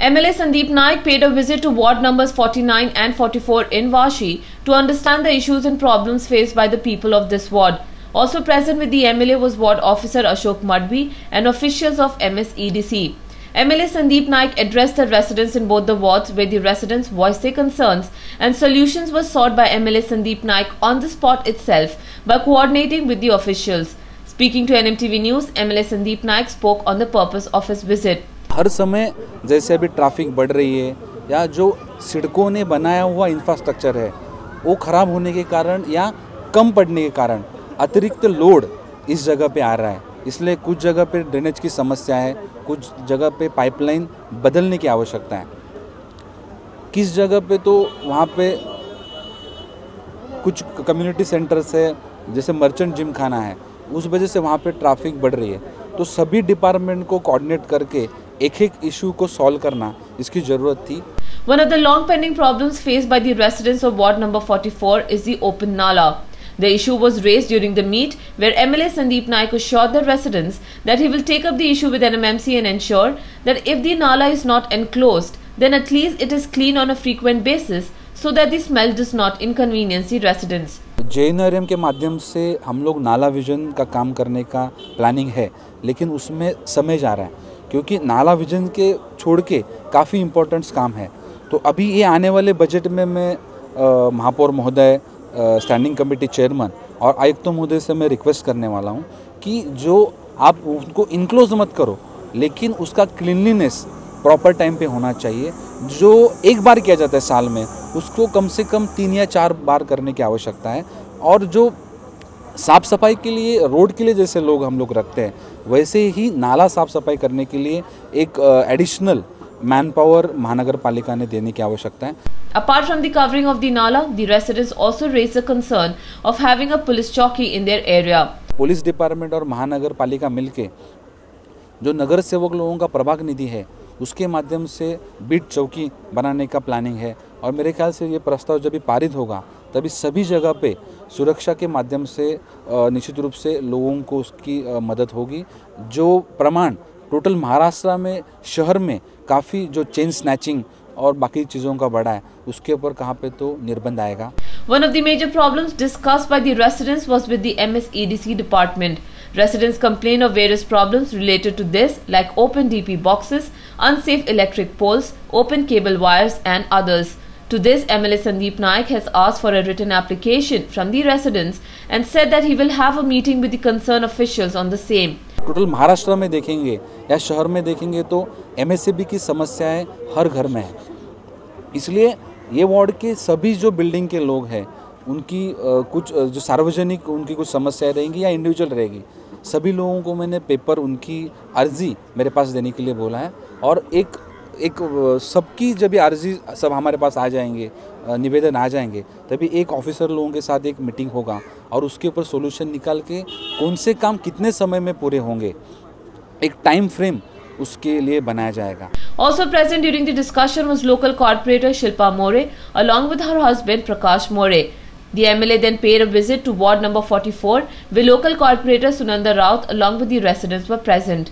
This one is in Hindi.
MLA Sandeep Naik paid a visit to ward numbers 49 and 44 in Vashi to understand the issues and problems faced by the people of this ward. Also present with the MLA was Ward Officer Ashok Madhvi and officials of MSEDC. MLA Sandeep Naik addressed the residents in both the wards where the residents voiced their concerns and solutions were sought by MLA Sandeep Naik on the spot itself by coordinating with the officials. Speaking to NMTV News, MLA Sandeep Naik spoke on the purpose of his visit. हर समय जैसे अभी ट्रैफिक बढ़ रही है या जो सड़कों ने बनाया हुआ इंफ्रास्ट्रक्चर है वो ख़राब होने के कारण या कम पड़ने के कारण अतिरिक्त लोड इस जगह पे आ रहा है, इसलिए कुछ जगह पे ड्रेनेज की समस्या है, कुछ जगह पे पाइपलाइन बदलने की आवश्यकता है। किस जगह पे तो वहाँ पे कुछ कम्युनिटी सेंटर्स है जैसे मर्चेंट जिम खाना है, उस वजह से वहाँ पे ट्रैफिक बढ़ रही है, तो सभी डिपार्टमेंट को कोऑर्डिनेट करके एक इशू को सॉल्व करना इसकी जरूरत थी। One of the long pending problems faced by the residents of ward number 44 is the open nala. The issue was raised during the meet where MLA Sandeep Naik assured the residents that he will take up the issue with NMMC and ensure that if the nala is not enclosed, then at least it is cleaned on a frequent basis so that the smell does not inconvenience the residents. JNRM के माध्यम से हम लोग नाला विजन का काम करने का प्लानिंग है, लेकिन उसमें समय जा रहा है क्योंकि नाला विजन के छोड़ के काफ़ी इम्पोर्टेंट्स काम है। तो अभी ये आने वाले बजट में मैं महापौर महोदय, स्टैंडिंग कमेटी चेयरमैन और आयुक्त महोदय से मैं रिक्वेस्ट करने वाला हूँ कि जो आप उनको इनक्लोज मत करो, लेकिन उसका क्लीनलीनेस प्रॉपर टाइम पे होना चाहिए। जो एक बार किया जाता है साल में, उसको कम से कम 3 या 4 बार करने की आवश्यकता है। और जो साफ़ सफाई के लिए रोड के लिए जैसे लोग हम लोग रखते हैं, वैसे ही नाला साफ़ सफाई करने के लिए एक एडिशनल मैन पावर महानगर पालिका ने देने की आवश्यकता है। Apart from the covering of the nala, the residents also raised the concern of having a police chowki in their area. Police department और महानगर पालिका मिलके जो नगर सेवक लोगों का प्रभाग निधि है उसके माध्यम से बीट चौकी बनाने का प्लानिंग है, और मेरे ख्याल से ये प्रस्ताव जब भी पारित होगा तभी सभी जगह पे सुरक्षा के माध्यम से निश्चित रूप से लोगों को उसकी मदद होगी। जो प्रमाण टोटल महाराष्ट्र में शहर में काफ़ी जो चेन स्नैचिंग और बाकी चीज़ों का बढ़ा है, उसके ऊपर कहाँ पे तो निर्बंध आएगा। One of the major problems discussed by the residents was with the MSEDC department. Residents complained of various problems related to this, like open DP boxes, unsafe electric poles, open cable wires and others. To this, MLA Sandeep Naik has asked for a written application from the residents and said that he will have a meeting with the concerned officials on the same. Total Maharashtra में देखेंगे या शहर में देखेंगे तो MSEB की समस्याएं हर घर में है, इसलिए ये वार्ड के सभी जो बिल्डिंग के लोग हैं उनकी कुछ जो सार्वजनिक उनकी कुछ समस्याएं रहेंगी या इंडिविजुअल रहेगी, सभी लोगों को मैंने पेपर उनकी अर्जी मेरे पास देने के लिए बोला है। और एक सबकी जब ये अर्जी सब हमारे पास आ जाएंगे, निवेदन आ जाएंगे, तभी एक ऑफिसर लोगों के साथ एक मीटिंग होगा और उसके ऊपर सॉल्यूशन निकाल के कौन से काम कितने समय में पूरे होंगे, एक टाइम फ्रेम उसके लिए बनाया जाएगा। Also present during the discussion was local corporator Shilpa More along with her husband Prakash More. The MLA then paid a visit to ward number 44 where local corporator Sunanda Raut along with the residents were present.